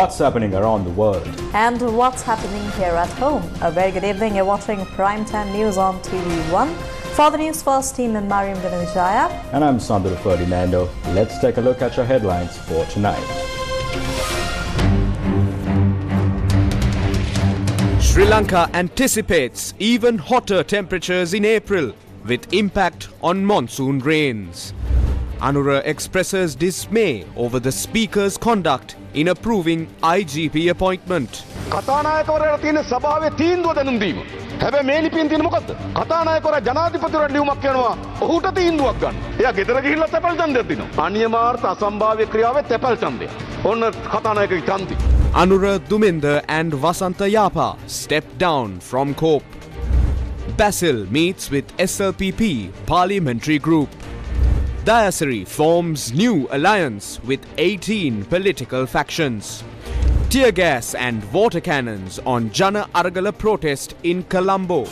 what's happening around the world. And what's happening here at home. A very good evening. You're watching Primetime News on TV1. For the Newsfirst team, I'm Mariam Vinajaya. And I'm Sandra Ferdinando. Let's take a look at your headlines for tonight. Sri Lanka anticipates even hotter temperatures in April with impact on monsoon rains. Anura expresses dismay over the Speaker's conduct in approving IGP appointment. කතානායකවරයාට තියෙන සභාවේ තීන්දුව දැනුම් දීම. හැබැයි මේ ලිපියෙන් තියෙන මොකද්ද? කතානායකවරයා ජනාධිපතිවරයාට ලියුමක් කරනවා ඔහුට තීන්දුවක් ගන්න. එයා ගෙදර ගිහිල්ලා තැපැල් ඡන්දයක් දෙනවා. අනියමාර්ථ අසම්භාව්‍ය ක්‍රියාවේ තැපැල් ඡන්දය. ඔන්න කතානායකගේ ඡන්දය. Anura Dumendra and Vasanta Yapa step down from COPE. Basil meets with SLPP parliamentary group. Dayasiri forms new alliance with 18 political factions. Tear gas and water cannons on Jana Aragala protest in Colombo.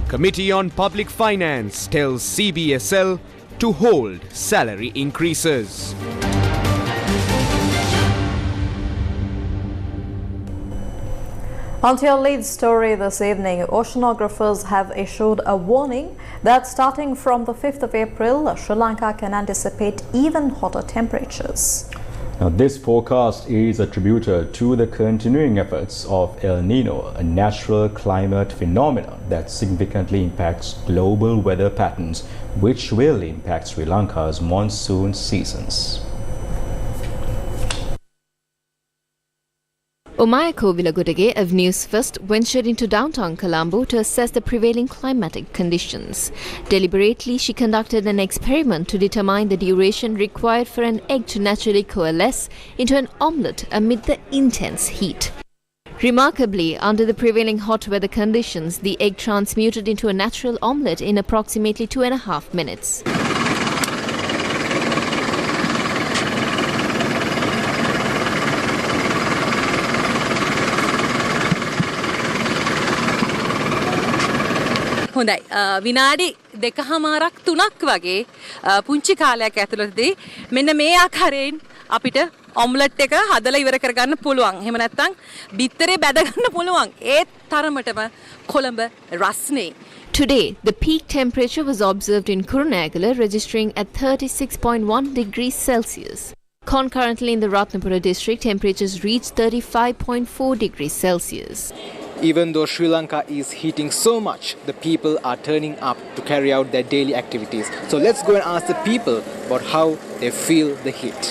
Committee on Public Finance tells CBSL to hold salary increases. On to your lead story this evening, oceanographers have issued a warning that starting from the 5th of April, Sri Lanka can anticipate even hotter temperatures. Now, this forecast is attributed to the continuing efforts of El Nino, a natural climate phenomenon that significantly impacts global weather patterns, which will impact Sri Lanka's monsoon seasons. Omaya Kovilagudage of Newsfirst ventured into downtown Colombo to assess the prevailing climatic conditions. Deliberately, she conducted an experiment to determine the duration required for an egg to naturally coalesce into an omelette amid the intense heat. Remarkably, under the prevailing hot weather conditions, the egg transmuted into a natural omelette in approximately 2.5 minutes. හොඳයි විනාඩි 2මාරක් 3ක් වගේ පුංචි කාලයක් ඇතුළතදී මෙන්න මේ ආකාරයෙන් අපිට ඔම්ලට් එක හදලා ඉවර කරගන්න පුළුවන්. එහෙම නැත්නම් බිත්තරේ බැද ගන්න පුළුවන්. ඒ තරමටම Colombo රස්නේ. Today, the peak temperature was observed in Kurunegala, registering at 36.1 degrees Celsius. Concurrently, in the Ratnapura district, temperatures reached 35.4 degrees Celsius. Even though Sri Lanka is heating so much, the people are turning up to carry out their daily activities. So let's go and ask the people about how they feel the heat.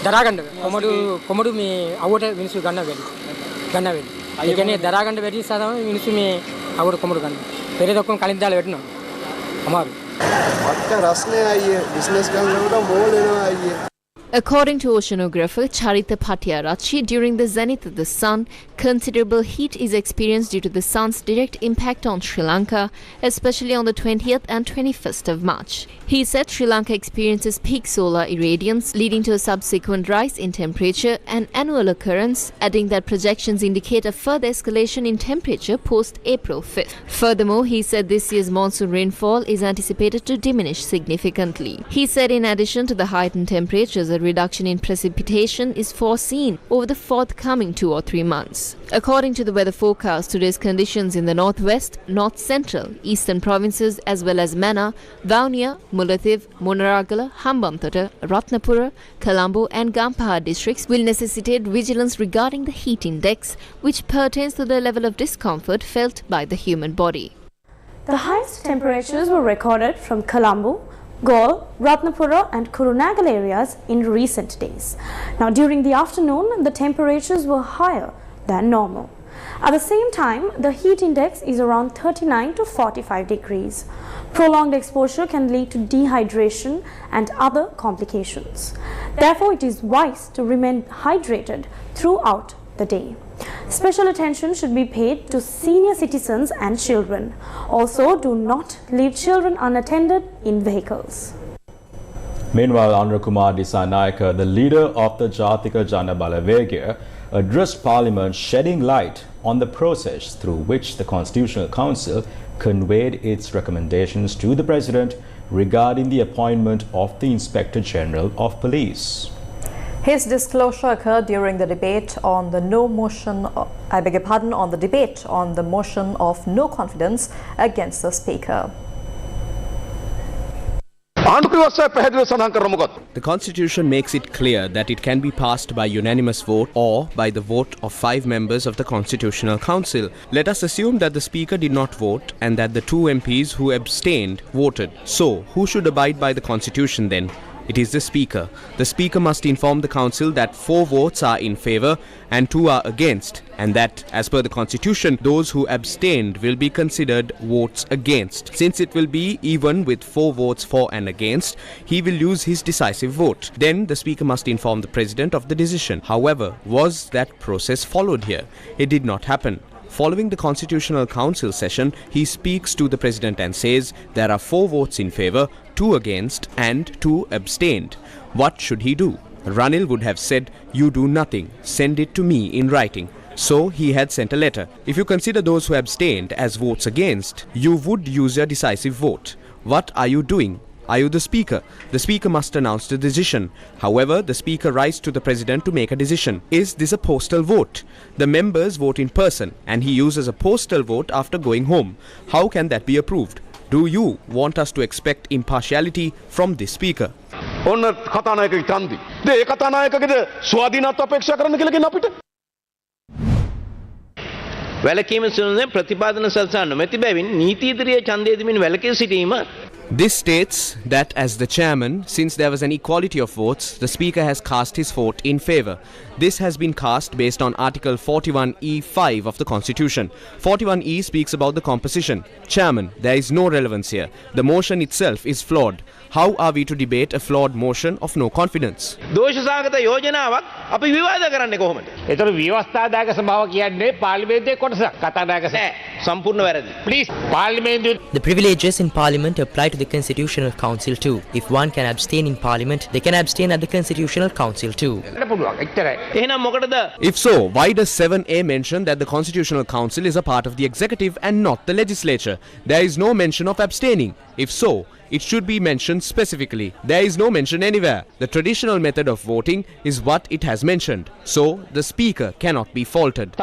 දරාගන්න කොමඩු මේ අවුවට මිනිස්සු ගන්න වැඩි. ඒ කියන්නේ දරාගන්න වැඩි නිසා තමයි මිනිස්සු මේ අවුවට කොමඩු ගන්න. පෙරේද ඔක්කොම කලින් දාලා වැටෙනවා. අමාරු. අක්ක රස්නේ අයියේ බිස්නස් කරනකොට මෝල් වෙනවා අයියේ. According to oceanographer Charita Patiarachi, during the zenith of the sun, considerable heat is experienced due to the sun's direct impact on Sri Lanka, especially on the 20th and 21st of March. He said Sri Lanka experiences peak solar irradiance, leading to a subsequent rise in temperature, an annual occurrence, adding that projections indicate a further escalation in temperature post-April 5th. Furthermore, he said this year's monsoon rainfall is anticipated to diminish significantly. He said in addition to the heightened temperatures, a reduction in precipitation is foreseen over the forthcoming 2 or 3 months. According to the weather forecast, today's conditions in the northwest, north central, eastern provinces as well as Mana, Vaunia, Mullaitivu, Munaragala, Hambantota, Ratnapura, Colombo and Gampaha districts will necessitate vigilance regarding the heat index, which pertains to the level of discomfort felt by the human body. The highest temperatures were recorded from Colombo, Galle, Ratnapura and Kurunegala areas in recent days. Now during the afternoon, the temperatures were higher than normal. At the same time, the heat index is around 39 to 45 degrees. Prolonged exposure can lead to dehydration and other complications. Therefore, it is wise to remain hydrated throughout the day. Special attention should be paid to senior citizens and children. Also, do not leave children unattended in vehicles. Meanwhile, Anura Kumara, the leader of the Jatika Jana Balawegya, addressed Parliament, shedding light on the process through which the Constitutional Council conveyed its recommendations to the President regarding the appointment of the Inspector General of Police. His disclosure occurred during the debate on the debate on the motion of no confidence against the Speaker. The Constitution makes it clear that it can be passed by unanimous vote or by the vote of 5 members of the Constitutional Council. Let us assume that the Speaker did not vote and that the 2 MPs who abstained voted. So, who should abide by the Constitution then? It is the Speaker. The Speaker must inform the Council that 4 votes are in favour and 2 are against, and that, as per the Constitution, those who abstained will be considered votes against. Since it will be even with 4 votes for and against, he will use his decisive vote. Then the Speaker must inform the President of the decision. However, was that process followed here? It did not happen. Following the Constitutional Council session, he speaks to the President and says there are 4 votes in favour, 2 against and 2 abstained. What should he do? Ranil would have said, "You do nothing, send it to me in writing." So he had sent a letter. If you consider those who abstained as votes against, you would use your decisive vote. What are you doing? Are you the Speaker? The Speaker must announce the decision. However, the Speaker writes to the President to make a decision. Is this a postal vote? The members vote in person and he uses a postal vote after going home. How can that be approved? Do you want us to expect impartiality from this Speaker? This states that as the chairman, since there was an equality of votes, the Speaker has cast his vote in favour. This has been cast based on Article 41E(5) of the Constitution. 41E speaks about the composition. Chairman, there is no relevance here. The motion itself is flawed. How are we to debate a flawed motion of no confidence? The privileges in Parliament apply to the Constitutional Council too. If one can abstain in Parliament, they can abstain at the Constitutional Council too. If so, why does 7A mention that the Constitutional Council is a part of the executive and not the legislature? There is no mention of abstaining. If so, it should be mentioned specifically. There is no mention anywhere. The traditional method of voting is what it has mentioned. So, the Speaker cannot be faulted.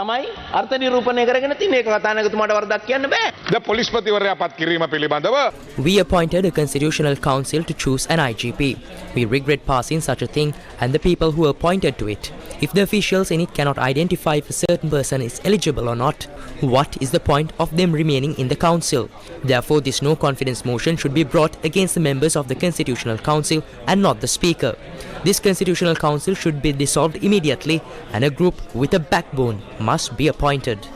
We appointed a Constitutional Council to choose an IGP. We regret passing such a thing and the people who are appointed to it. If the officials in it cannot identify if a certain person is eligible or not, what is the point of them remaining in the Council? Therefore, this no confidence motion should be brought against the members of the Constitutional Council and not the Speaker. This Constitutional Council should be dissolved immediately and a group with a backbone must be appointed.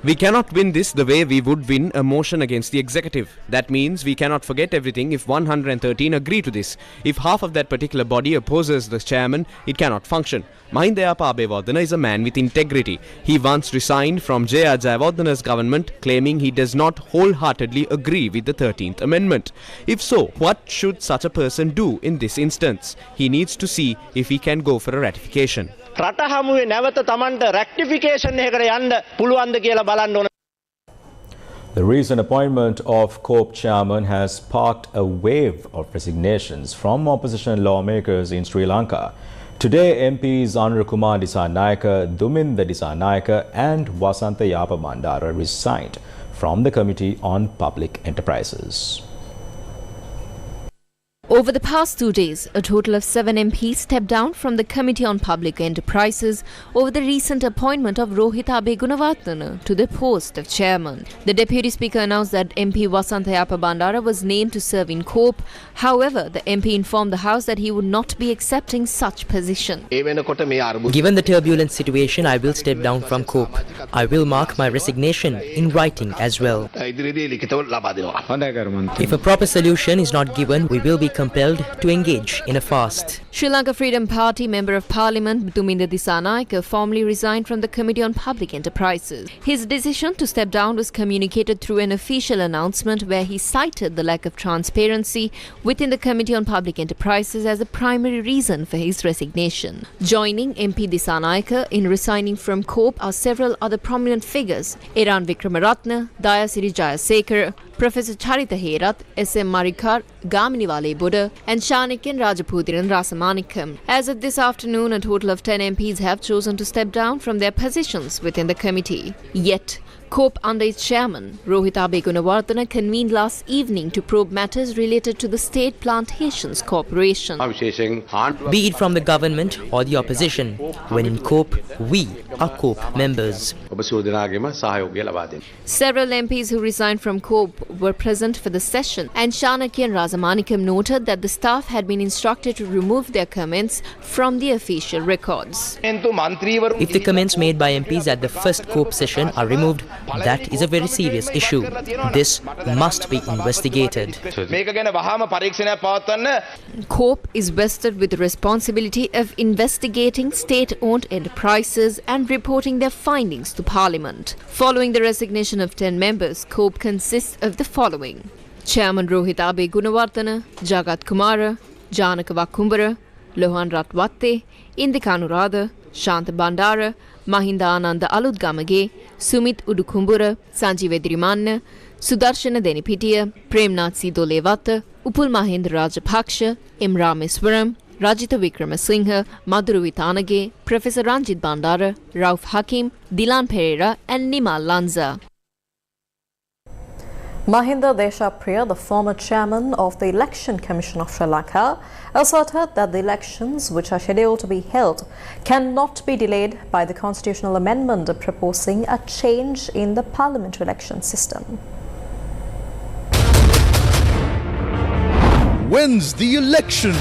We cannot win this the way we would win a motion against the executive. That means we cannot forget everything if 113 agree to this. If half of that particular body opposes the chairman, it cannot function. Mahindaya Pabewardena is a man with integrity. He once resigned from J.R. Jayawardena's government, claiming he does not wholeheartedly agree with the 13th Amendment. If so, what should such a person do in this instance? He needs to see if he can go for a ratification. The recent appointment of COPE chairman has sparked a wave of resignations from opposition lawmakers in Sri Lanka. Today, MPs Anura Kumara, Duminda Dissanayake and Wasantha Yapabandara resigned from the Committee on Public Enterprises. Over the past 2 days, a total of 7 MPs stepped down from the Committee on Public Enterprises over the recent appointment of Rohitha Gunawardena to the post of chairman. The Deputy Speaker announced that MP Wasantha Yapabandara was named to serve in COPE. However, the MP informed the House that he would not be accepting such position. Given the turbulent situation, I will step down from COPE. I will mark my resignation in writing as well. If a proper solution is not given, we will be compelled to engage in a fast. Sri Lanka Freedom Party Member of Parliament Duminda Dissanayake formally resigned from the Committee on Public Enterprises. His decision to step down was communicated through an official announcement where he cited the lack of transparency within the Committee on Public Enterprises as a primary reason for his resignation. Joining MP Dissanayake in resigning from COPE are several other prominent figures: Eran Wickramaratne, Dayasiri Jayasekara, Professor Charita Herath, SM Marikar, Gaminivale Buddha, and Chanakyan Rajaputhiran Rasamanikam. As of this afternoon, a total of 10 MPs have chosen to step down from their positions within the committee. Yet, COPE under its chairman, Rohit Abe Gunawardena, convened last evening to probe matters related to the State Plantations Corporation. Be it from the government or the opposition, when in COPE, we are COPE members. Several MPs who resigned from COPE were present for the session, and Chanakyan Rasamanikam noted that the staff had been instructed to remove their comments from the official records. If the comments made by MPs at the first COPE session are removed, that is a very serious issue. This must be investigated. COPE is vested with the responsibility of investigating state-owned enterprises and reporting their findings to Parliament. Following the resignation of 10 members, COPE consists of the following: Chairman Rohit Abe Gunawardena, Jagat Kumara, Janaka Vakumbara, Lohan Ratwatte, Indika Anuradha, Shanta Bandara, Mahinda Ananda Aludgamage, Sumit Udukumbura, Sanjeev Edirimanna, Sudarshana Denipitiya, Premnath Sidolewata, Upul Mahendra Rajapaksha, M. Rameswaram, Rajitha Wickramasinghe, Madhuru Vitanage, Professor Ranjit Bandara, Rauf Hakim, Dilan Pereira and Nimal Lanza. Mahinda Deshapriya, the former chairman of the Election Commission of Sri Lanka, asserted that the elections, which are scheduled to be held, cannot be delayed by the constitutional amendment proposing a change in the parliamentary election system. When's the election?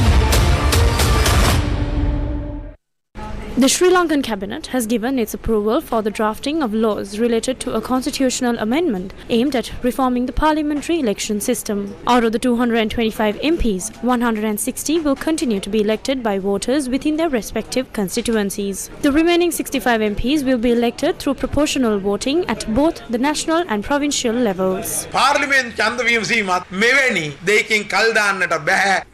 The Sri Lankan cabinet has given its approval for the drafting of laws related to a constitutional amendment aimed at reforming the parliamentary election system. Out of the 225 MPs, 160 will continue to be elected by voters within their respective constituencies. The remaining 65 MPs will be elected through proportional voting at both the national and provincial levels. Parliament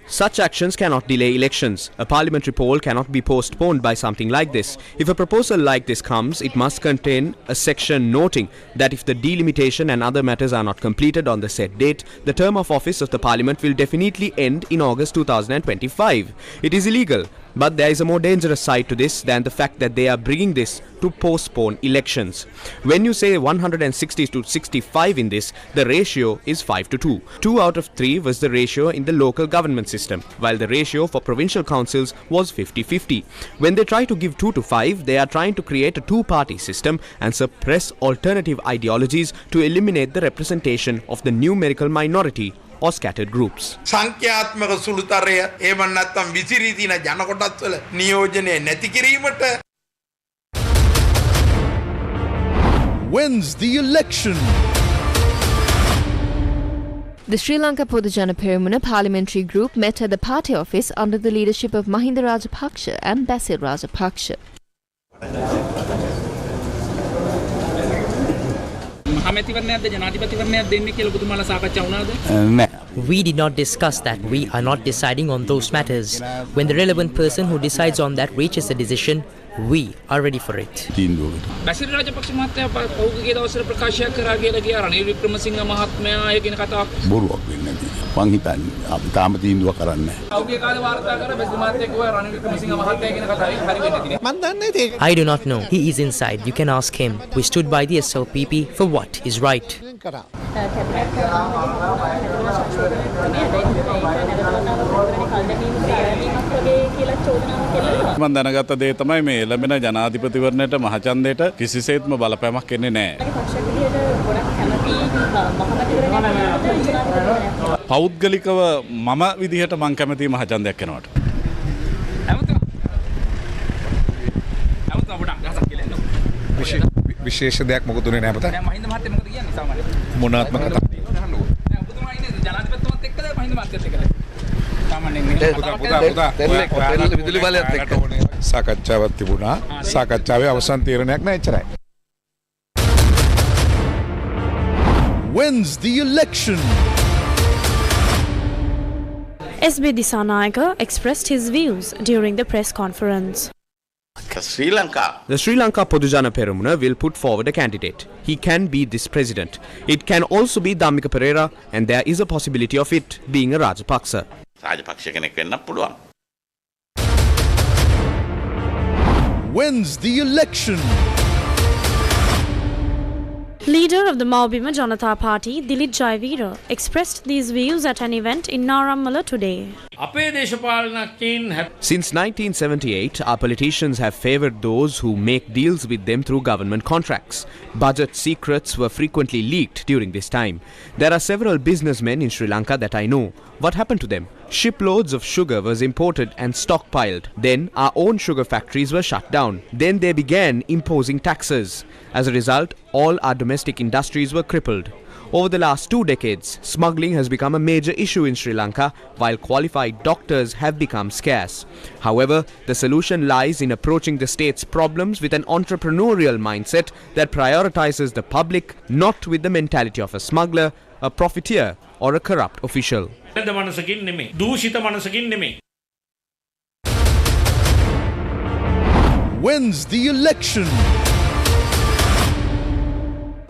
Such actions cannot delay elections. A parliamentary poll cannot be postponed by something like this. If a proposal like this comes, it must contain a section noting that if the delimitation and other matters are not completed on the said date, the term of office of the parliament will definitely end in August 2025. It is illegal. But there is a more dangerous side to this than the fact that they are bringing this to postpone elections. When you say 160 to 65 in this, the ratio is 5-2. 2 out of 3 was the ratio in the local government system, while the ratio for provincial councils was 50-50. When they try to give 2-5, they are trying to create a two-party system and suppress alternative ideologies to eliminate the representation of the numerical minority or scattered groups. සංඛ්‍යාත්මක සුළුතරය එවන් නැත්තම් විසිරී තියෙන ජන කොටස් වල නියෝජනය නැති කිරීමට. When's the election? The Sri Lanka Podujana Peramuna parliamentary group met at the party office under the leadership of Mahinda Rajapaksha and Basil Rajapaksha. We did not discuss that. We are not deciding on those matters. When the relevant person who decides on that reaches a decision, we are ready for it. Basil Rajapaksa මහත්තයා පෞද්ගලික දවසට ප්‍රකාශයක් කරා කියලා ගියා රනිල් වික්‍රමසිංහ මහත්මයා ඒ කියන කතාවක් බොරුවක් වෙන්නේ නැති. මං හිතන්නේ අපි තාම තීන්දුවක් කරන්නේ නැහැ. පෞද්ගලික කාලේ වාර්තා කරා බැසිල් මහත්තයා කිව්වා රනිල් වික්‍රමසිංහ මහත්තයා කියන කතාවයි හරි වෙන්නේ නැති. මං දන්නේ ඒක. I do not know. He is inside. You can ask him. We stood by the SLPP for what is right. මම දැනගත්ත දේ තමයි මේ ලැබෙන ජනාධිපතිවරණයට මහචන්දයට කිසිසේත්ම බලපෑමක් එන්නේ නැහැ. පෞද්ගලිකව මම විදිහට මං කැමති මහචන්දයක් එනවට. විශේෂ දෙයක් මොකද උනේ නැහැ පුතා. දැන් මහින්ද මහත්තයා මොකද කියන්නේ සාමාන්‍යයෙන්? මොනාත්ම කතා. දැන් ඔබතුමා ඉන්නේ ජනාධිපතිතුමත් එක්කද මහින්ද මහත්තයත් එක්කද? සාමාන්‍යයෙන් පුතා විදුලි බලයත් එක්ක සාකච්ඡාවක් තිබුණා. සාකච්ඡාවේ අවසන් තීරණයක් නැහැ එච්චරයි. When's the election? SB Disanayake expressed his views during the press conference. Sri Lanka. The Sri Lanka Podujana Peramuna will put forward a candidate. He can be this president. It can also be Dhammika Pereira, and there is a possibility of it being a Rajapaksa. Rajapaksa කෙනෙක් වෙන්න පුළුවන්. Wins the election. Leader of the Maubima Janata Party, Dilip Jayveera, expressed these views at an event in Narammala today. Since 1978, our politicians have favoured those who make deals with them through government contracts. Budget secrets were frequently leaked during this time. There are several businessmen in Sri Lanka that I know. What happened to them? Shiploads of sugar was imported and stockpiled. Then our own sugar factories were shut down. Then they began imposing taxes. As a result, all our domestic industries were crippled. Over the last 2 decades, smuggling has become a major issue in Sri Lanka, while qualified doctors have become scarce. However, the solution lies in approaching the state's problems with an entrepreneurial mindset that prioritizes the public, not with the mentality of a smuggler, a profiteer, or a corrupt official. Wins the election.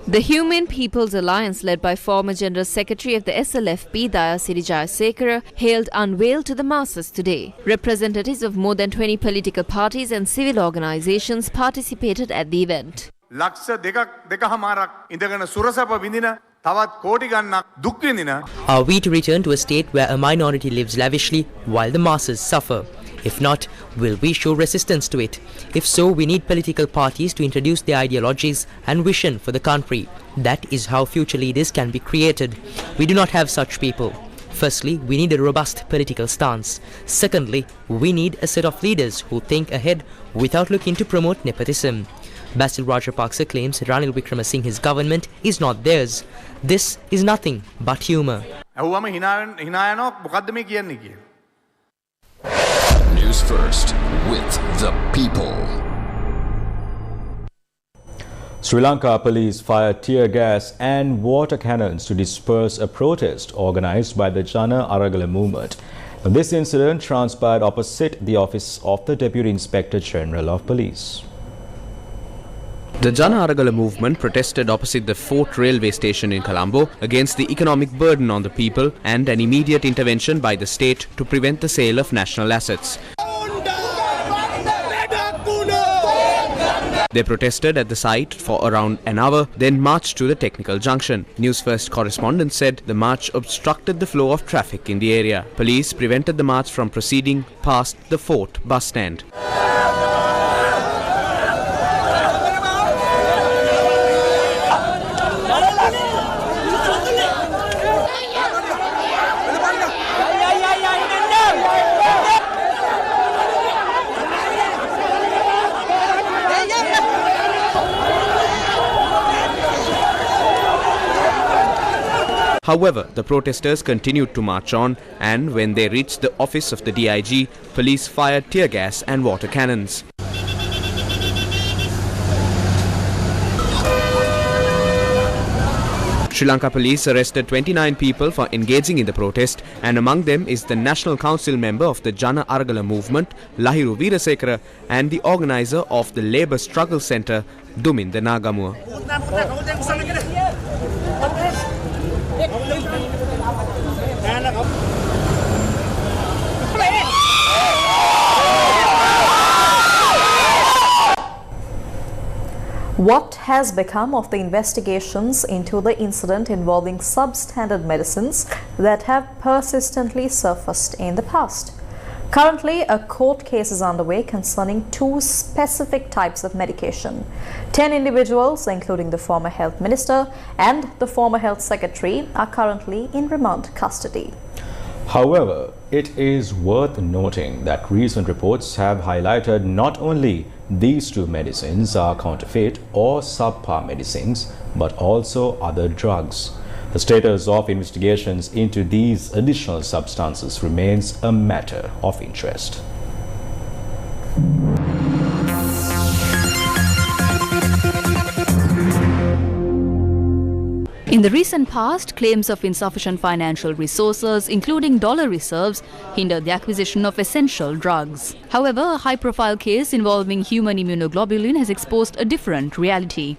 The Human People's Alliance, led by former General Secretary of the SLFP, Dayasiri Jayasekara, hailed unveiled to the masses today. Representatives of more than 20 political parties and civil organizations participated at the event. Are we to return to a state where a minority lives lavishly while the masses suffer? If not, will we show resistance to it? If so, we need political parties to introduce their ideologies and vision for the country. That is how future leaders can be created. We do not have such people. Firstly, we need a robust political stance. Secondly, we need a set of leaders who think ahead without looking to promote nepotism. Basil Rajapaksa claims Ranil Wickremesinghe's government is not theirs. This is nothing but humour. Newsfirst with the people. Sri Lanka police fired tear gas and water cannons to disperse a protest organized by the Jana Aragala movement. This incident transpired opposite the office of the Deputy Inspector General of Police. The Jana Aragala movement protested opposite the Fort railway station in Colombo against the economic burden on the people and an immediate intervention by the state to prevent the sale of national assets. They protested at the site for around an hour, then marched to the technical junction. Newsfirst correspondent said the march obstructed the flow of traffic in the area. Police prevented the march from proceeding past the Fort bus stand. However, the protesters continued to march on, and when they reached the office of the DIG, police fired tear gas and water cannons. Sri Lanka police arrested 29 people for engaging in the protest, and among them is the National Council member of the Jana Aragala movement, Lahiru Weerasekara, and the organizer of the Labour Struggle Centre, Duminda Nagamua. What has become of the investigations into the incident involving substandard medicines that have persistently surfaced in the past? Currently, a court case is underway concerning 2 specific types of medication. 10 individuals, including the former health minister and the former health secretary, are currently in remand custody. However, it is worth noting that recent reports have highlighted not only these 2 medicines are counterfeit or subpar medicines, but also other drugs. The status of investigations into these additional substances remains a matter of interest. In the recent past, claims of insufficient financial resources, including dollar reserves, hindered the acquisition of essential drugs. However, a high-profile case involving human immunoglobulin has exposed a different reality.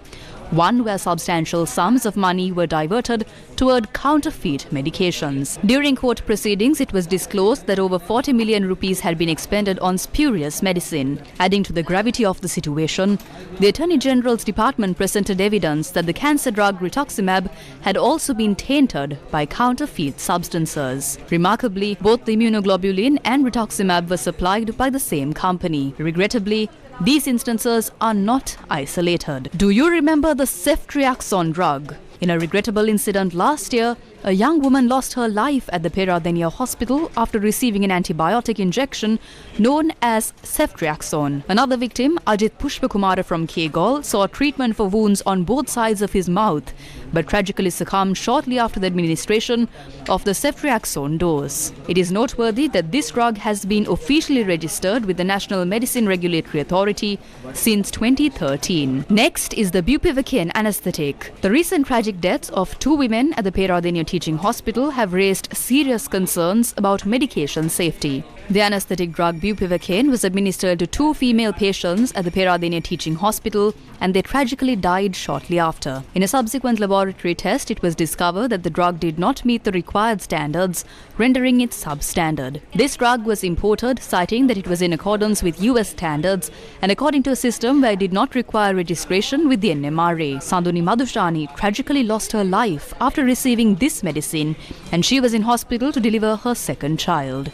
One where substantial sums of money were diverted toward counterfeit medications. During court proceedings, it was disclosed that over 40 million rupees had been expended on spurious medicine. Adding to the gravity of the situation, the Attorney General's department presented evidence that the cancer drug rituximab had also been tainted by counterfeit substances. Remarkably, both the immunoglobulin and rituximab were supplied by the same company. Regrettably, these instances are not isolated. Do you remember the ceftriaxone drug? In a regrettable incident last year, a young woman lost her life at the Peradeniya hospital after receiving an antibiotic injection known as ceftriaxone. Another victim, Ajit Pushpakumara from Kegol, saw treatment for wounds on both sides of his mouth, but tragically succumbed shortly after the administration of the ceftriaxone dose. It is noteworthy that this drug has been officially registered with the National Medicine Regulatory Authority since 2013. Next is the bupivacaine anesthetic. The recent tragic deaths of two women at the Peradeniya Teaching Hospital have raised serious concerns about medication safety. The anesthetic drug bupivacaine was administered to two female patients at the Peradeniya Teaching Hospital, and they tragically died shortly after. In a subsequent laboratory test, it was discovered that the drug did not meet the required standards, rendering it substandard. This drug was imported, citing that it was in accordance with US standards and according to a system where it did not require registration with the NMRA. Sanduni Madhushani tragically lost her life after receiving this medicine, and she was in hospital to deliver her second child.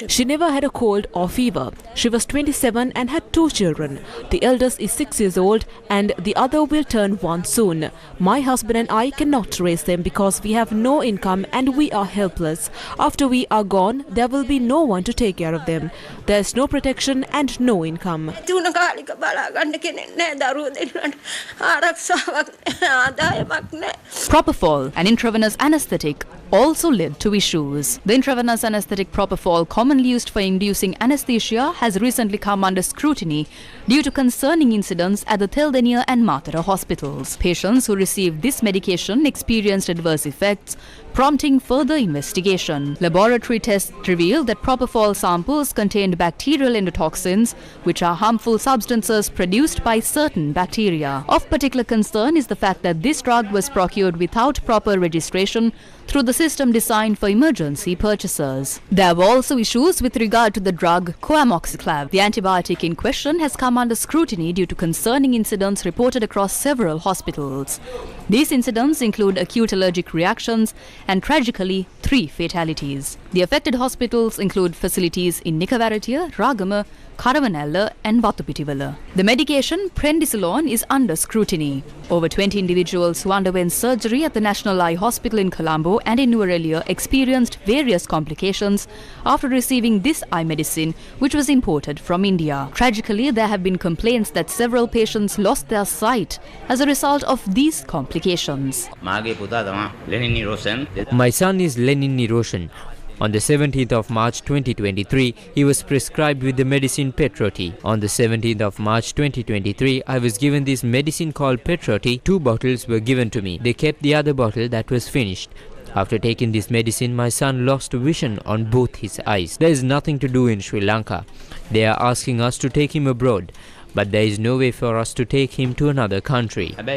She never had a cold or fever. She was 27 and had two children. The eldest is 6 years old and the other will turn 1 soon. My husband and I cannot raise them because we have no income and we are helpless. After we are gone, there will be no one to take care of them. There is no protection and no income. Propofol, an intravenous anesthetic, also led to issues. The intravenous anesthetic propofol, commonly used for inducing anesthesia, has recently come under scrutiny due to concerning incidents at the Theldenia and Matara hospitals. Patients who received this medication experienced adverse effects, prompting further investigation. Laboratory tests revealed that propofol samples contained bacterial endotoxins, which are harmful substances produced by certain bacteria. Of particular concern is the fact that this drug was procured without proper registration through the system designed for emergency purchasers. There were also issues with regard to the drug coamoxiclav. The antibiotic in question has come under scrutiny due to concerning incidents reported across several hospitals. These incidents include acute allergic reactions and tragically 3 fatalities. The affected hospitals include facilities in Nikavarathiya, Ragama, Karavanalla and Vatupitivala. The medication prednisolone is under scrutiny. Over 20 individuals who underwent surgery at the National Eye Hospital in Colombo and in Nuwara experienced various complications after receiving this eye medicine, which was imported from India. Tragically, there have been complaints that several patients lost their sight as a result of these complications. My son is Lenin Niroshan. On the 17th of March 2023, he was prescribed with the medicine Petroti. On the 17th of March 2023, I was given this medicine called Petroti. 2 bottles were given to me. They kept the other bottle that was finished. After taking this medicine, my son lost vision on both his eyes. There is nothing to do in Sri Lanka. They are asking us to take him abroad. But there is no way for us to take him to another country. On the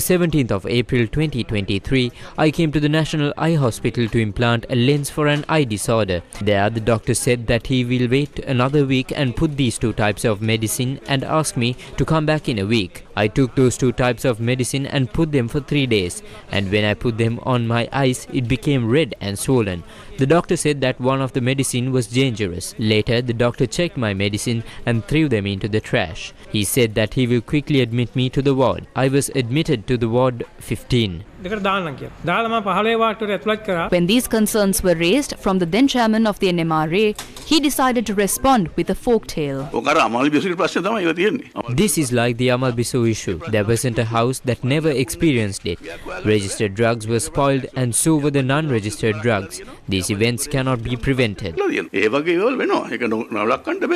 17th of April 2023, I came to the National Eye Hospital to implant a lens for an eye disorder. There, the doctor said that he will wait another week and put these 2 types of medicine and asked me to come back in a week. I took those 2 types of medicine and put them for 3 days. And when I put them on my eyes, it became red and swollen. The doctor said that one of the medicine was dangerous. Later, the doctor checked my medicine and threw them into the trash. He said that he will quickly admit me to the ward. I was admitted to the ward 15. When these concerns were raised from the then chairman of the NMRA, he decided to respond with a folktale. This is like the Amal Bisu issue. There wasn't a house that never experienced it. Registered drugs were spoiled and so were the non-registered drugs. These events cannot be prevented.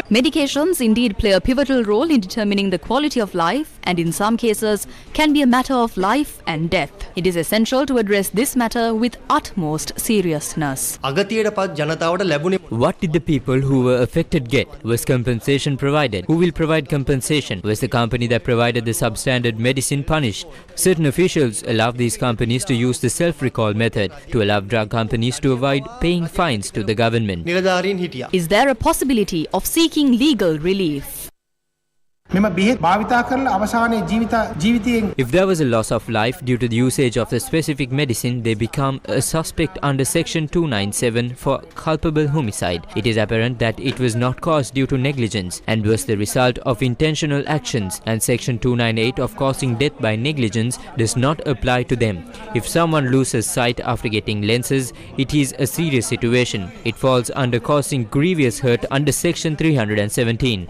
Medications indeed play a pivotal role in determining the quality of life and in some cases can be a matter of life and death. It is essential to address this matter with utmost seriousness. What did the people who were affected get? Was compensation provided? Who will provide compensation? Was the company that provided the substandard medicine punished? Certain officials allow these companies to use the self-recall method to allow drug companies to avoid paying fines to the government. Is there a possibility of seeking legal relief? If there was a loss of life due to the usage of the specific medicine, they become a suspect under Section 297 for culpable homicide. It is apparent that it was not caused due to negligence and was the result of intentional actions, and Section 298 of causing death by negligence does not apply to them. If someone loses sight after getting lenses, it is a serious situation. It falls under causing grievous hurt under Section 317.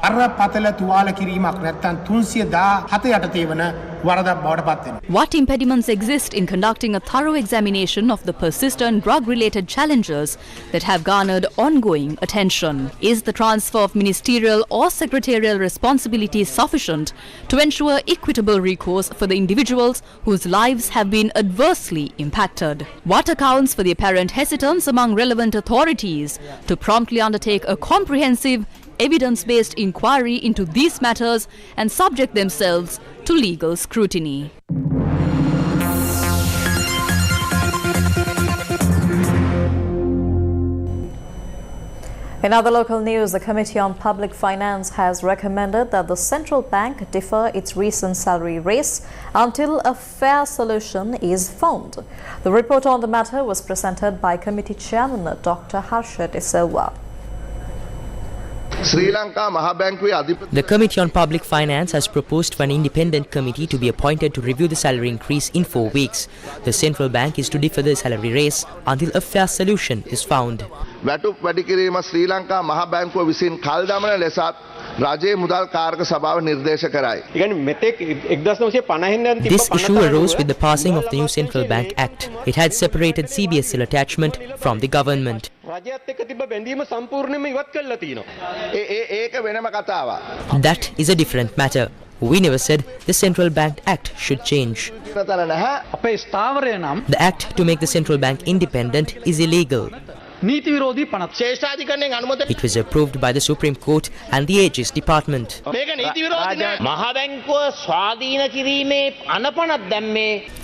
What impediments exist in conducting a thorough examination of the persistent drug-related challenges that have garnered ongoing attention? Is the transfer of ministerial or secretarial responsibility sufficient to ensure equitable recourse for the individuals whose lives have been adversely impacted? What accounts for the apparent hesitance among relevant authorities to promptly undertake a comprehensive evidence-based inquiry into these matters and subject themselves to legal scrutiny? In other local news, the Committee on Public Finance has recommended that the central bank defer its recent salary raise until a fair solution is found. The report on the matter was presented by Committee Chairman Dr. Harsha De Silva. The Committee on Public Finance has proposed for an independent committee to be appointed to review the salary increase in 4 weeks. The central bank is to defer the salary raise until a fair solution is found. This issue arose with the passing of the new Central Bank Act. It had separated CBSL attachment from the government. That is a different matter. We never said the Central Bank Act should change. The act to make the central bank independent is illegal. It was approved by the Supreme Court and the Aegis Department.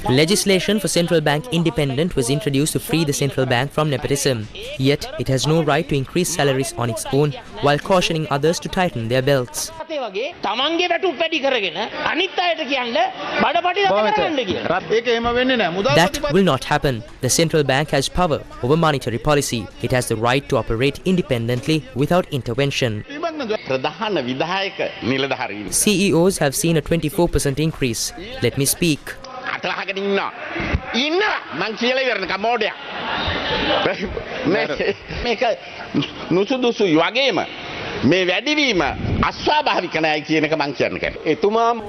Legislation for central bank independence was introduced to free the central bank from nepotism. Yet it has no right to increase salaries on its own while cautioning others to tighten their belts. That will not happen. The central bank has power over monetary policy. It has the right to operate independently without intervention. CEOs have seen a 24% increase. Let me speak.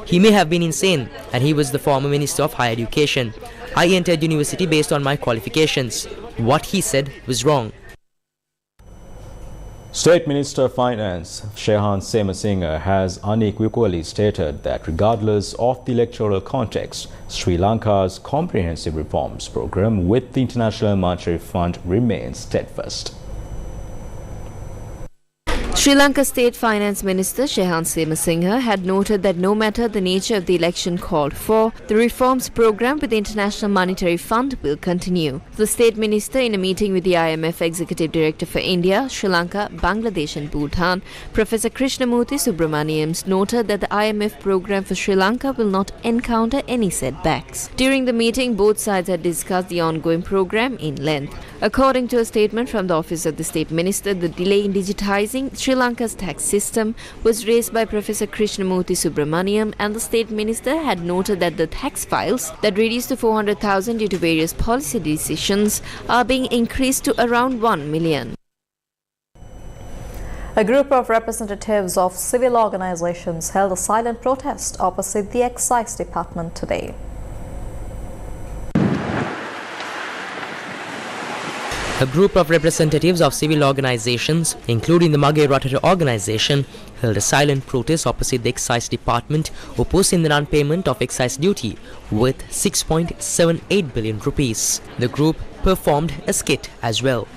He may have been insane, and he was the former Minister of Higher Education. I entered university based on my qualifications. What he said was wrong. State Minister of Finance Shehan Semasinghe has unequivocally stated that regardless of the electoral context, Sri Lanka's comprehensive reforms program with the International Monetary Fund remains steadfast. Sri Lanka State Finance Minister Shehan Semasinghe had noted that no matter the nature of the election called for, the reforms program with the International Monetary Fund will continue. The State Minister, in a meeting with the IMF Executive Director for India, Sri Lanka, Bangladesh and Bhutan, Professor Krishnamurthy Subramaniams, noted that the IMF program for Sri Lanka will not encounter any setbacks. During the meeting, both sides had discussed the ongoing program in length. According to a statement from the Office of the State Minister, the delay in digitizing Sri Sri Lanka's tax system was raised by Professor Krishnamurthy Subramaniam, and the State Minister had noted that the tax files that reduced to 400,000 due to various policy decisions are being increased to around 1 million. A group of representatives of civil organizations held a silent protest opposite the Excise Department today. A group of representatives of civil organizations, including the Mage Ratata organization, held a silent protest opposite the Excise Department opposing the non-payment of excise duty worth 6.78 billion rupees. The group performed a skit as well.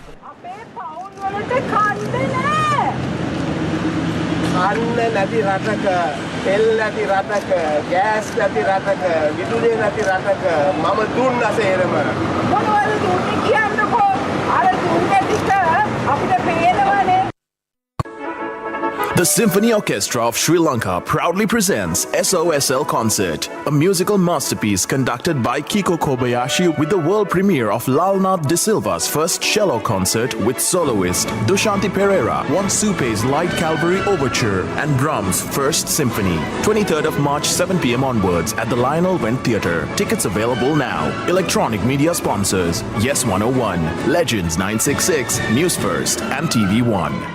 The Symphony Orchestra of Sri Lanka proudly presents SOSL Concert, a musical masterpiece conducted by Kiko Kobayashi with the world premiere of Lalnath De Silva's first cello concert with soloist Dushanti Pereira, One Supe's Light Calvary Overture and Brahms' First Symphony. 23rd of March 7 p.m. onwards at the Lionel Wendt Theatre. Tickets available now. Electronic media sponsors Yes 101, Legends 966, Newsfirst and TV1.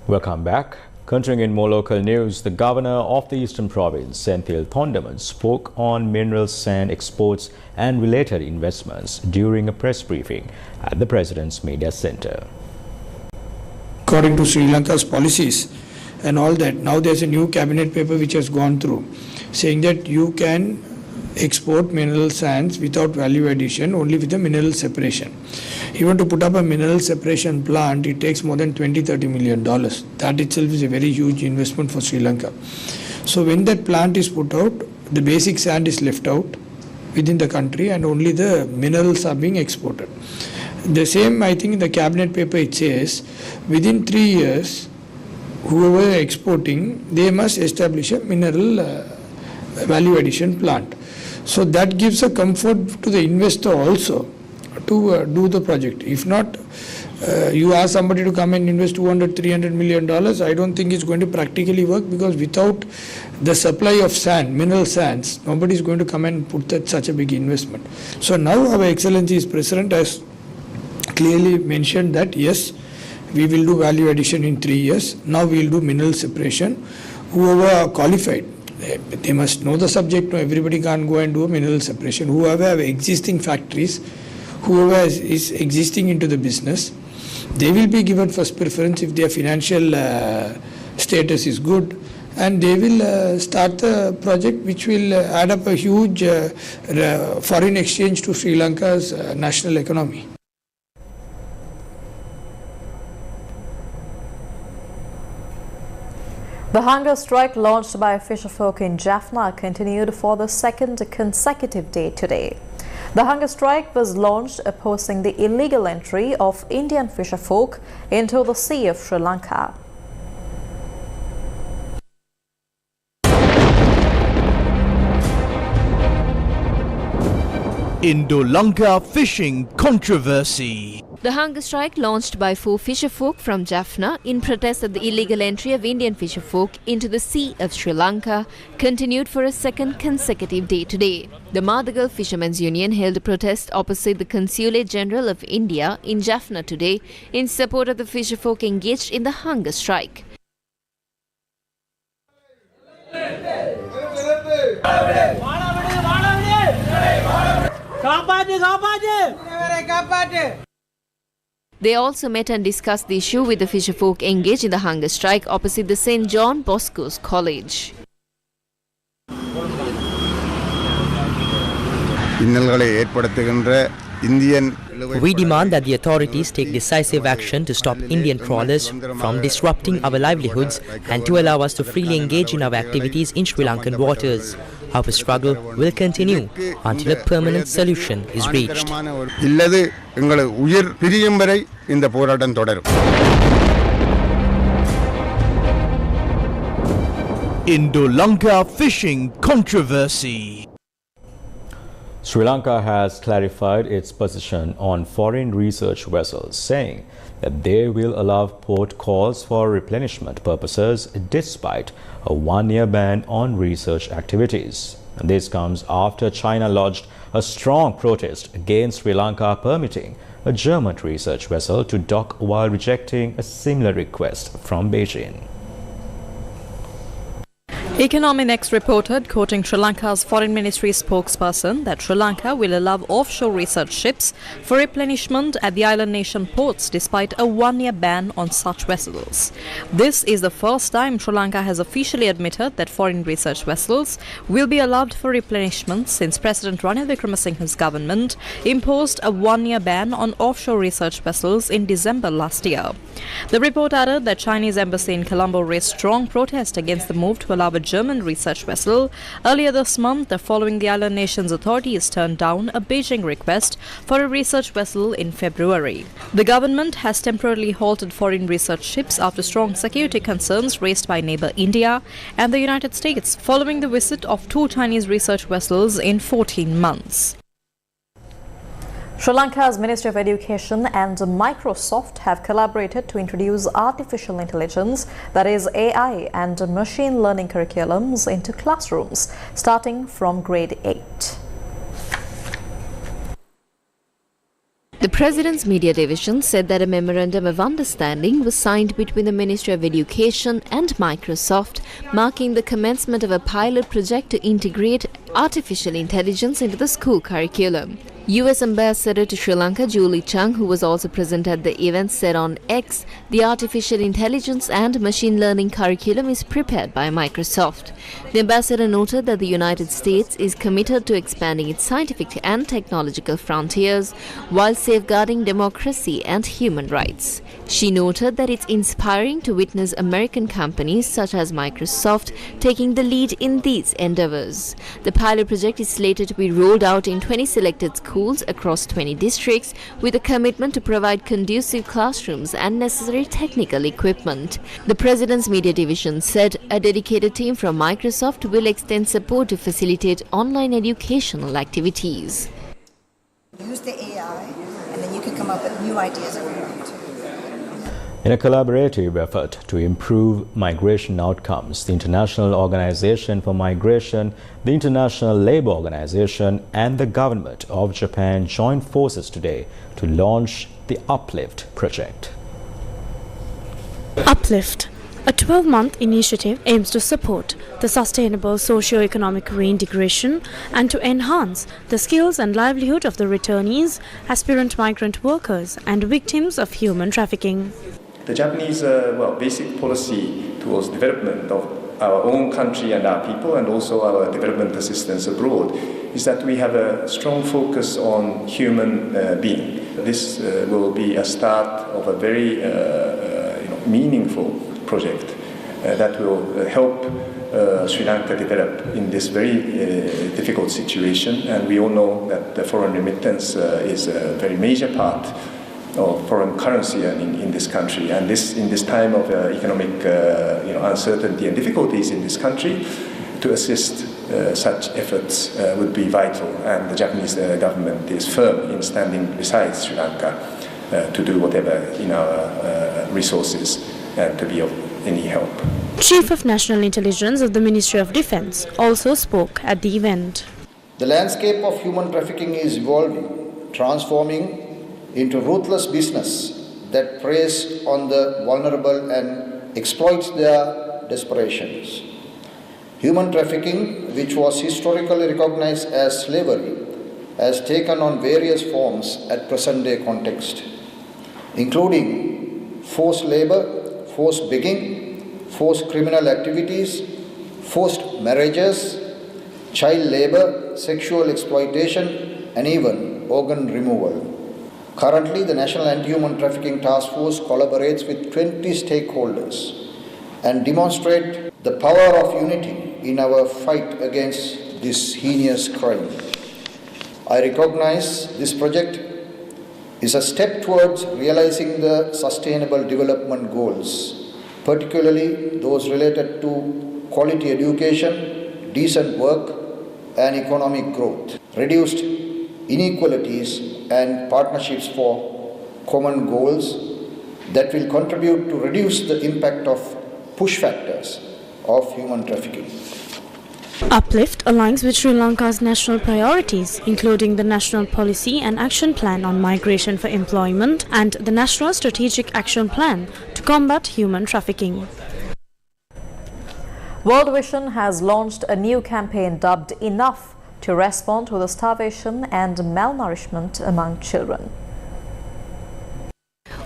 Welcome back. Continuing in more local news, the governor of the Eastern Province, Senthil Thondaman, spoke on mineral sand exports and related investments during a press briefing at the President's Media Centre. According to Sri Lanka's policies and all that, now there's a new cabinet paper which has gone through saying that you can export mineral sands without value addition, only with a mineral separation. Even to put up a mineral separation plant, it takes more than $20-30 million. That itself is a very huge investment for Sri Lanka. So when that plant is put out, the basic sand is left out within the country and only the minerals are being exported. The same, I think in the cabinet paper it says, within 3 years, whoever is exporting, they must establish a mineral value addition plant. So that gives a comfort to the investor also to do the project. If not, you ask somebody to come and invest $200-300 million, I don't think it's going to practically work, because without the supply of sand, mineral sands, nobody is going to come and put that such a big investment. So now our Excellency's President has clearly mentioned that yes, we will do value addition in 3 years. Now we will do mineral separation. Whoever are qualified, they must know the subject. No, everybody can't go and do a mineral separation. Whoever have existing factories, whoever is existing into the business, they will be given first preference if their financial status is good, and they will start the project, which will add up a huge foreign exchange to Sri Lanka's national economy. The hunger strike launched by fisherfolk in Jaffna continued for the second consecutive day today. The hunger strike was launched opposing the illegal entry of Indian fisherfolk into the Sea of Sri Lanka. Indo-Lanka fishing controversy. The hunger strike launched by 4 fisherfolk from Jaffna in protest at the illegal entry of Indian fisherfolk into the Sea of Sri Lanka continued for a second consecutive day today. The Madagal Fishermen's Union held a protest opposite the Consulate General of India in Jaffna today in support of the fisherfolk engaged in the hunger strike. They also met and discussed the issue with the fisherfolk engaged in the hunger strike opposite the St. John Bosco's College. We demand that the authorities take decisive action to stop Indian trawlers from disrupting our livelihoods and to allow us to freely engage in our activities in Sri Lankan waters. Our struggle will continue until a permanent solution is reached. Indo-Lanka fishing controversy. Sri Lanka has clarified its position on foreign research vessels, saying that they will allow port calls for replenishment purposes despite a one-year ban on research activities. And this comes after China lodged a strong protest against Sri Lanka permitting a German research vessel to dock while rejecting a similar request from Beijing. Economy Next reported, quoting Sri Lanka's Foreign Ministry spokesperson, that Sri Lanka will allow offshore research ships for replenishment at the island nation ports despite a one-year ban on such vessels. This is the first time Sri Lanka has officially admitted that foreign research vessels will be allowed for replenishment since President Ranil Wickremesinghe's government imposed a one-year ban on offshore research vessels in December last year. The report added that Chinese embassy in Colombo raised strong protest against the move to allow a German research vessel earlier this month, following the island nation's authorities turned down a Beijing request for a research vessel in February. The government has temporarily halted foreign research ships after strong security concerns raised by neighbor India and the United States following the visit of 2 Chinese research vessels in 14 months. Sri Lanka's Ministry of Education and Microsoft have collaborated to introduce artificial intelligence, that is AI, and machine learning curriculums into classrooms starting from grade 8. The President's Media Division said that a memorandum of understanding was signed between the Ministry of Education and Microsoft, marking the commencement of a pilot project to integrate artificial intelligence into the school curriculum. US Ambassador to Sri Lanka Julie Chung, who was also present at the event, said on X, the artificial intelligence and machine learning curriculum is prepared by Microsoft. The ambassador noted that the United States is committed to expanding its scientific and technological frontiers while safeguarding democracy and human rights. She noted that it's inspiring to witness American companies such as Microsoft taking the lead in these endeavors. The pilot project is slated to be rolled out in 20 selected schools across 20 districts with a commitment to provide conducive classrooms and necessary technical equipment. The President's Media Division said a dedicated team from Microsoft will extend support to facilitate online educational activities. Use the AI and then you can come up with new ideas every night. In a collaborative effort to improve migration outcomes, the International Organization for Migration, the International Labour Organization and the Government of Japan joined forces today to launch the Uplift Project. Uplift, a 12-month initiative, aims to support the sustainable socio-economic reintegration and to enhance the skills and livelihood of the returnees, aspirant migrant workers and victims of human trafficking. The Japanese basic policy towards development of our own country and our people, and also our development assistance abroad, is that we have a strong focus on human being. This will be a start of a very meaningful project that will help Sri Lanka develop in this very difficult situation. And we all know that the foreign remittance is a very major part of foreign currency earning in this country, and in this time of economic uncertainty and difficulties in this country, to assist such efforts would be vital, and the Japanese government is firm in standing beside Sri Lanka to do whatever in our resources and to be of any help. Chief of National Intelligence of the Ministry of Defence also spoke at the event. The landscape of human trafficking is evolving, transforming into ruthless business that preys on the vulnerable and exploits their desperations. Human trafficking, which was historically recognized as slavery, has taken on various forms at present-day context, including forced labor, forced begging, forced criminal activities, forced marriages, child labor, sexual exploitation, and even organ removal. Currently, the National Anti-Human Trafficking Task Force collaborates with 20 stakeholders and demonstrate the power of unity in our fight against this heinous crime. I recognize this project is a step towards realizing the Sustainable Development Goals, particularly those related to quality education, decent work, and economic growth, reduced inequalities and partnerships for common goals that will contribute to reduce the impact of push factors of human trafficking. Uplift aligns with Sri Lanka's national priorities, including the National Policy and Action Plan on Migration for Employment and the National Strategic Action Plan to combat human trafficking. World Vision has launched a new campaign dubbed Enough to respond to the starvation and malnourishment among children.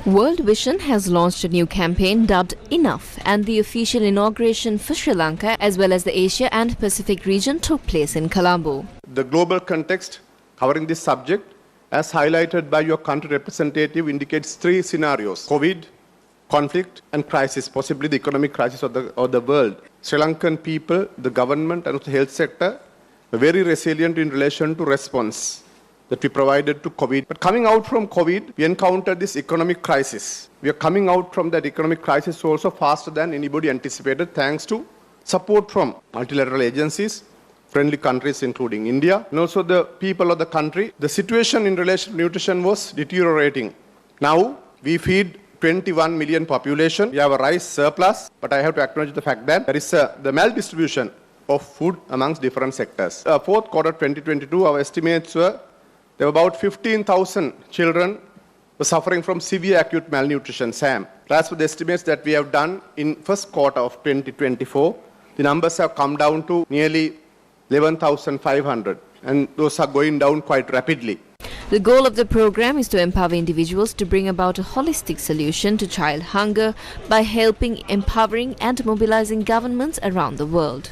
World Vision has launched a new campaign dubbed Enough, and the official inauguration for Sri Lanka as well as the Asia and Pacific region took place in Colombo. The global context covering this subject, as highlighted by your country representative, indicates three scenarios: COVID, conflict and crisis, possibly the economic crisis of the world. Sri Lankan people, the government and the health sector were very resilient in relation to response that we provided to COVID. But coming out from COVID, we encountered this economic crisis. We are coming out from that economic crisis also faster than anybody anticipated, thanks to support from multilateral agencies, friendly countries including India, and also the people of the country. The situation in relation to nutrition was deteriorating. Now we feed 21 million population. We have a rice surplus, but I have to acknowledge the fact that there is the maldistribution of food amongst different sectors. Fourth quarter 2022, our estimates were there were about 15,000 children were suffering from severe acute malnutrition, SAM. As for the estimates that we have done in first quarter of 2024, the numbers have come down to nearly 11,500, and those are going down quite rapidly. The goal of the program is to empower individuals to bring about a holistic solution to child hunger by helping, empowering and mobilizing governments around the world.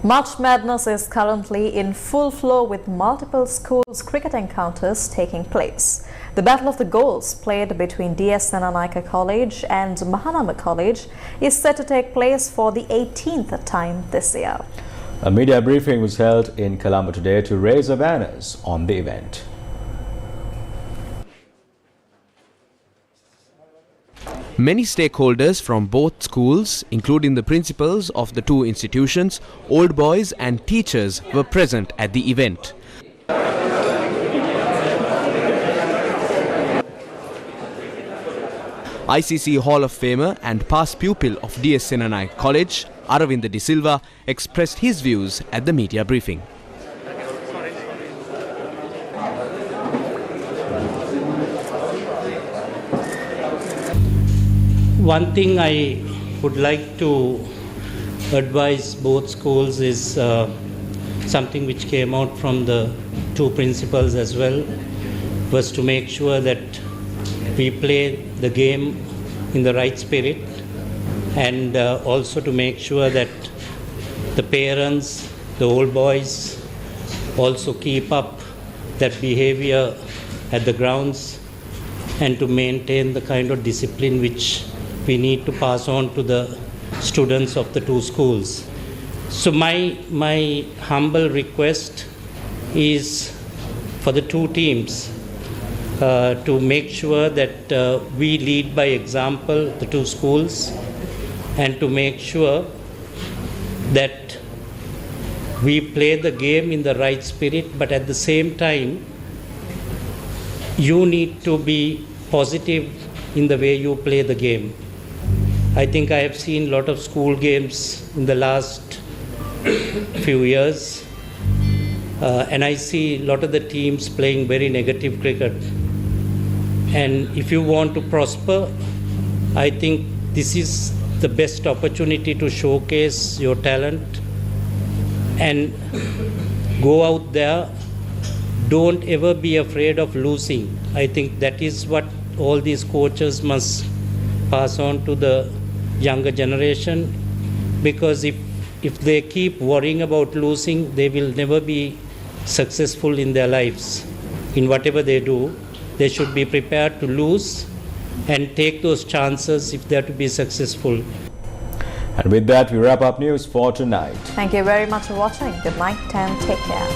March Madness is currently in full flow with multiple schools cricket encounters taking place. The Battle of the Goals, played between DS Senanayake College and Mahanama College, is set to take place for the 18th time this year. A media briefing was held in Colombo today to raise awareness on the event. Many stakeholders from both schools, including the principals of the two institutions, old boys and teachers, were present at the event. ICC Hall of Famer and past pupil of DS Senanayake College, Aravinda De Silva, expressed his views at the media briefing. One thing I would like to advise both schools is something which came out from the two principals as well, was to make sure that we play the game in the right spirit, and also to make sure that the parents, the old boys, also keep up that behavior at the grounds and to maintain the kind of discipline which we need to pass on to the students of the two schools. So my humble request is for the two teams to make sure that we lead by example, the two schools, and to make sure that we play the game in the right spirit, but at the same time you need to be positive in the way you play the game. I think I have seen a lot of school games in the last few years, and I see a lot of the teams playing very negative cricket. And if you want to prosper, I think this is the best opportunity to showcase your talent and go out there. Don't ever be afraid of losing. I think that is what all these coaches must pass on to the younger generation, because if they keep worrying about losing, they will never be successful in their lives. In whatever they do, they should be prepared to lose and take those chances if they are to be successful. And with that, we wrap up news for tonight. Thank you very much for watching. Good night and take care.